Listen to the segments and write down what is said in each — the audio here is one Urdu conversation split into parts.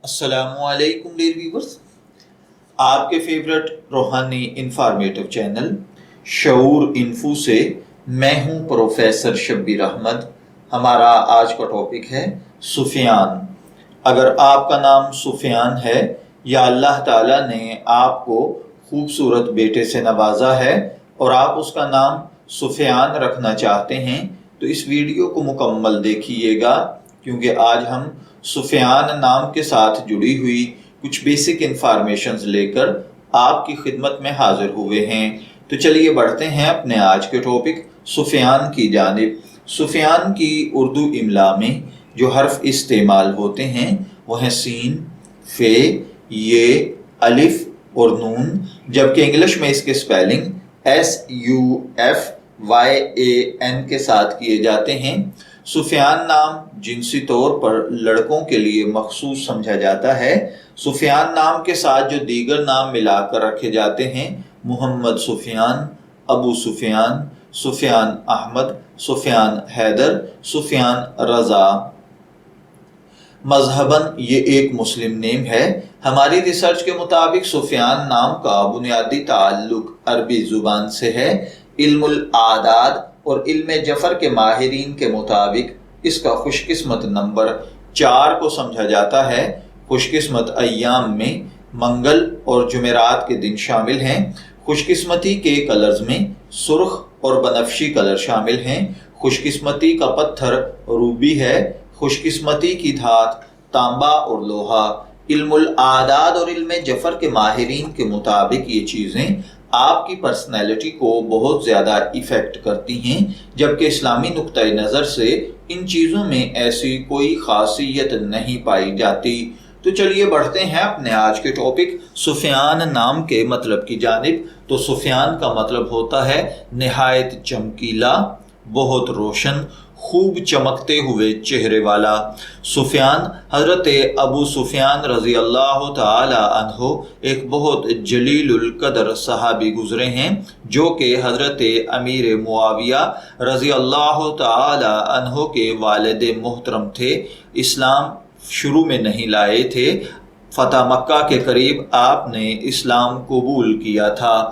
السلام علیکم ڈیئر ویورز، آپ کے فیورٹ روحانی انفارمیٹو چینل شعور انفو سے میں ہوں پروفیسر شبیر احمد۔ ہمارا آج کا ٹاپک ہے سفیان۔ اگر آپ کا نام سفیان ہے یا اللہ تعالیٰ نے آپ کو خوبصورت بیٹے سے نوازا ہے اور آپ اس کا نام سفیان رکھنا چاہتے ہیں تو اس ویڈیو کو مکمل دیکھیے گا، کیونکہ آج ہم سفیان نام کے ساتھ جڑی ہوئی کچھ بیسک انفارمیشنز لے کر آپ کی خدمت میں حاضر ہوئے ہیں۔ تو چلیے بڑھتے ہیں اپنے آج کے ٹاپک سفیان کی جانب۔ سفیان کی اردو املا میں جو حرف استعمال ہوتے ہیں وہ ہیں سین، فے، یہ، الف اور نون، جبکہ انگلش میں اس کے سپیلنگ SUFYAN کے ساتھ کیے جاتے ہیں۔ سفیان نام جنسی طور پر لڑکوں کے لیے مخصوص سمجھا جاتا ہے۔ سفیان نام کے ساتھ جو دیگر نام ملا کر رکھے جاتے ہیں: محمد سفیان، ابو سفیان، سفیان احمد، سفیان حیدر، سفیان رضا۔ مذہباً یہ ایک مسلم نیم ہے۔ ہماری ریسرچ کے مطابق سفیان نام کا بنیادی تعلق عربی زبان سے ہے۔ علم الاعداد اور علم جفر کے ماہرین کے مطابق اس کا خوش قسمت نمبر 4 کو سمجھا جاتا ہے۔ خوش قسمت ایام میں منگل اور جمعرات کے دن شامل ہیں۔ خوش قسمتی کے کلرز میں سرخ اور بنفشی کلر شامل ہیں۔ خوش قسمتی کا پتھر روبی ہے۔ خوش قسمتی کی دھات تانبا اور لوہا۔ علم الاعداد اور علم جفر کے ماہرین کے مطابق یہ چیزیں آپ کی پرسنالٹی کو بہت زیادہ ایفیکٹ کرتی ہیں، جبکہ اسلامی نقطہ نظر سے ان چیزوں میں ایسی کوئی خاصیت نہیں پائی جاتی۔ تو چلیے بڑھتے ہیں اپنے آج کے ٹاپک سفیان نام کے مطلب کی جانب۔ تو سفیان کا مطلب ہوتا ہے نہایت چمکیلا، بہت روشن، خوب چمکتے ہوئے چہرے والا۔ سفیان حضرت ابو سفیان رضی اللہ تعالی عنہ ایک بہت جلیل القدر صحابی گزرے ہیں، جو کہ حضرت امیر معاویہ رضی اللہ تعالی عنہ کے والد محترم تھے۔ اسلام شروع میں نہیں لائے تھے، فتح مکہ کے قریب آپ نے اسلام قبول کیا تھا۔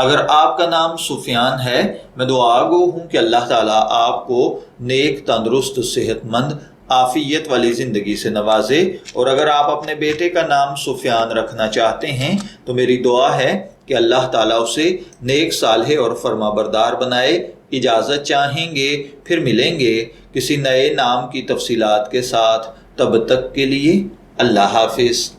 اگر آپ کا نام سفیان ہے، میں دعا گو ہوں کہ اللہ تعالیٰ آپ کو نیک، تندرست، صحت مند، عافیت والی زندگی سے نوازے۔ اور اگر آپ اپنے بیٹے کا نام سفیان رکھنا چاہتے ہیں تو میری دعا ہے کہ اللہ تعالیٰ اسے نیک، صالح اور فرما بردار بنائے۔ اجازت چاہیں گے، پھر ملیں گے کسی نئے نام کی تفصیلات کے ساتھ۔ تب تک کے لیے اللہ حافظ۔